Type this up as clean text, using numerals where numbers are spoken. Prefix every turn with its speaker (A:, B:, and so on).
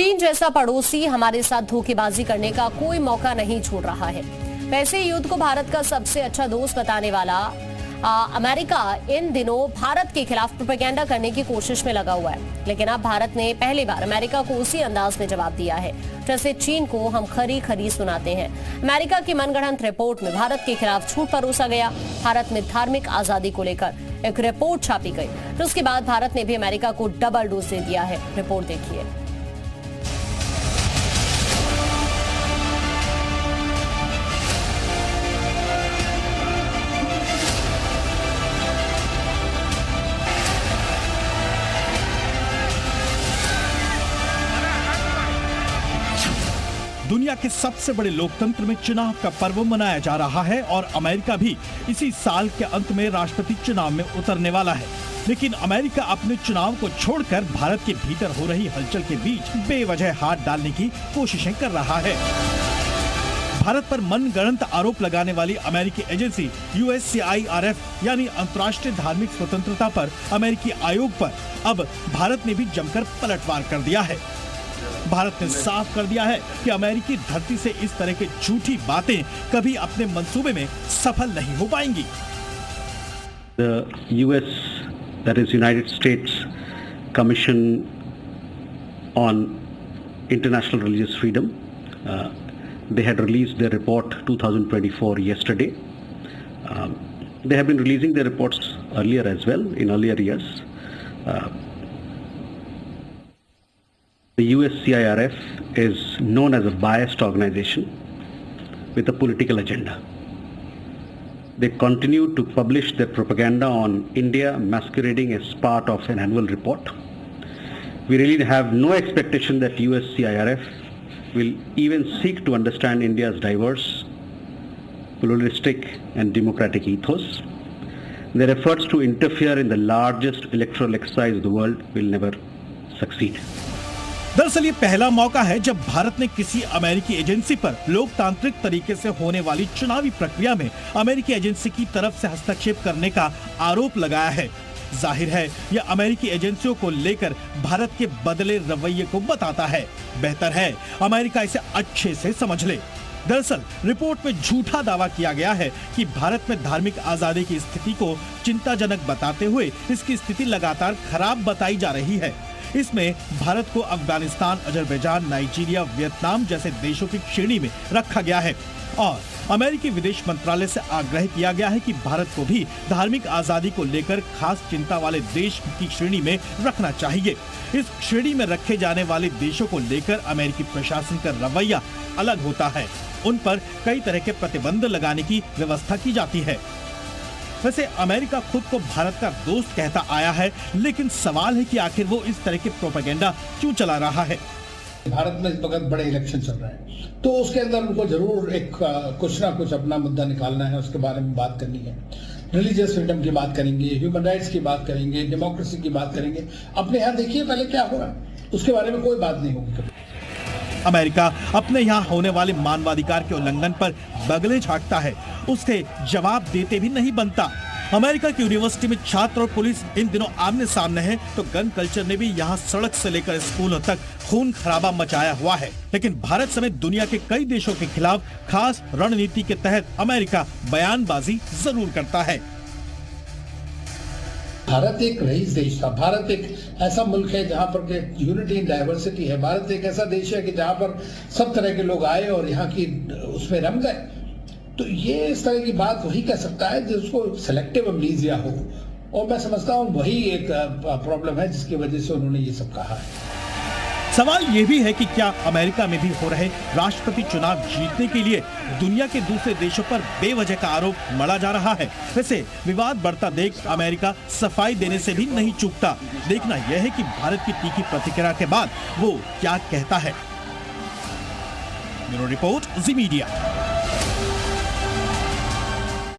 A: चीन जैसा पड़ोसी हमारे साथ धोखेबाजी करने का कोई मौका नहीं छोड़ रहा है। वैसे युद्ध को भारत का सबसे अच्छा दोस्त बताने वाला अमेरिका इन दिनों भारत के खिलाफ प्रोपेगेंडा करने की कोशिश में लगा हुआ है, लेकिन अब भारत ने पहली बार अमेरिका को उसी अंदाज में जवाब दिया है जैसे चीन को हम खरी खरी सुनाते हैं। अमेरिका की मनगढ़ंत रिपोर्ट में भारत के खिलाफ झूठ परोसा गया। भारत में धार्मिक आजादी को लेकर एक रिपोर्ट छापी गई, तो उसके बाद भारत ने भी अमेरिका को डबल डोज दे दिया है। रिपोर्ट देखिए।
B: दुनिया के सबसे बड़े लोकतंत्र में चुनाव का पर्व मनाया जा रहा है और अमेरिका भी इसी साल के अंत में राष्ट्रपति चुनाव में उतरने वाला है। लेकिन अमेरिका अपने चुनाव को छोड़कर भारत के भीतर हो रही हलचल के बीच बेवजह हाथ डालने की कोशिशें कर रहा है। भारत पर मनगढ़ंत आरोप लगाने वाली अमेरिकी एजेंसी USCIRF यानी अंतर्राष्ट्रीय धार्मिक स्वतंत्रता पर अमेरिकी आयोग पर अब भारत ने भी जमकर पलटवार कर दिया है। भारत ने साफ कर दिया है कि अमेरिकी धरती से इस तरह की झूठी बातें कभी अपने मंसूबे में सफल नहीं हो पाएंगी।
C: The US, that is United States Commission on International Religious Freedom, they had released their report 2024 yesterday. They have been releasing their reports earlier as well, in earlier years. The USCIRF is known as a biased organization with a political agenda. They continue to publish their propaganda on India masquerading as part of an annual report. We really have no expectation that USCIRF will even seek to understand India's diverse, pluralistic and democratic ethos. Their efforts to interfere in the largest electoral exercise of the world will never succeed.
B: दरअसल ये पहला मौका है जब भारत ने किसी अमेरिकी agency पर लोकतांत्रिक तरीके से होने वाली चुनावी प्रक्रिया में अमेरिकी एजेंसी की तरफ से हस्तक्षेप करने का आरोप लगाया है। जाहिर है यह अमेरिकी एजेंसियों को लेकर भारत के बदले रवैये को बताता है। बेहतर है अमेरिका इसे अच्छे से समझ ले। दरअसल रिपोर्ट में झूठा दावा किया गया है कि भारत में धार्मिक आजादी की स्थिति को चिंताजनक बताते हुए इसकी स्थिति लगातार खराब बताई जा रही है। इसमें भारत को अफगानिस्तान, अजरबैजान, नाइजीरिया, वियतनाम जैसे देशों की श्रेणी में रखा गया है और अमेरिकी विदेश मंत्रालय से आग्रह किया गया है कि भारत को भी धार्मिक आजादी को लेकर खास चिंता वाले देश की श्रेणी में रखना चाहिए। इस श्रेणी में रखे जाने वाले देशों को लेकर अमेरिकी प्रशासन का रवैया अलग होता है। उन पर कई तरह के प्रतिबंध लगाने की व्यवस्था की जाती है। वैसे अमेरिका खुद को भारत का दोस्त कहता आया है, लेकिन सवाल है कि आखिर वो इस तरह के प्रोपेगेंडा क्यों चला रहा है।
D: भारत में इस वक्त बड़े इलेक्शन चल रहे हैं, तो उसके अंदर उनको जरूर एक कुछ ना कुछ अपना मुद्दा निकालना है, उसके बारे में बात करनी है। रिलीजियस फ्रीडम की बात करेंगे, ह्यूमन राइट्स की बात करेंगे, डेमोक्रेसी की बात करेंगे। अपने यहाँ देखिए पहले क्या हो रहा है, उसके बारे में कोई बात नहीं होगी।
B: अमेरिका अपने यहाँ होने वाले मानवाधिकार के उल्लंघन पर बगले झाड़ता है, उसके जवाब देते भी नहीं बनता। अमेरिका की यूनिवर्सिटी में छात्र और पुलिस इन दिनों आमने सामने है, तो गन कल्चर ने भी यहाँ सड़क से लेकर स्कूलों तक खून खराबा मचाया हुआ है। लेकिन भारत समेत दुनिया के कई देशों के खिलाफ खास रणनीति के तहत अमेरिका बयानबाजी जरूर करता है।
D: भारत एक रईस देश था। भारत एक ऐसा मुल्क है जहाँ पर यूनिटी इन डाइवर्सिटी है। भारत एक ऐसा देश है कि जहाँ पर सब तरह के लोग आए और यहाँ की उसमें रम गए। तो ये इस तरह की बात वही कह सकता है जिसको सेलेक्टिव अमनीजिया हो, और मैं समझता हूँ वही एक प्रॉब्लम है जिसकी वजह से उन्होंने ये सब कहा है।
B: सवाल ये भी है कि क्या अमेरिका में भी हो रहे राष्ट्रपति चुनाव जीतने के लिए दुनिया के दूसरे देशों पर बेवजह का आरोप मढ़ा जा रहा है। वैसे विवाद बढ़ता देख अमेरिका सफाई देने से भी नहीं चूकता। देखना यह है कि भारत की तीखी प्रतिक्रिया के बाद वो क्या कहता है। ब्यूरो रिपोर्ट, जी मीडिया।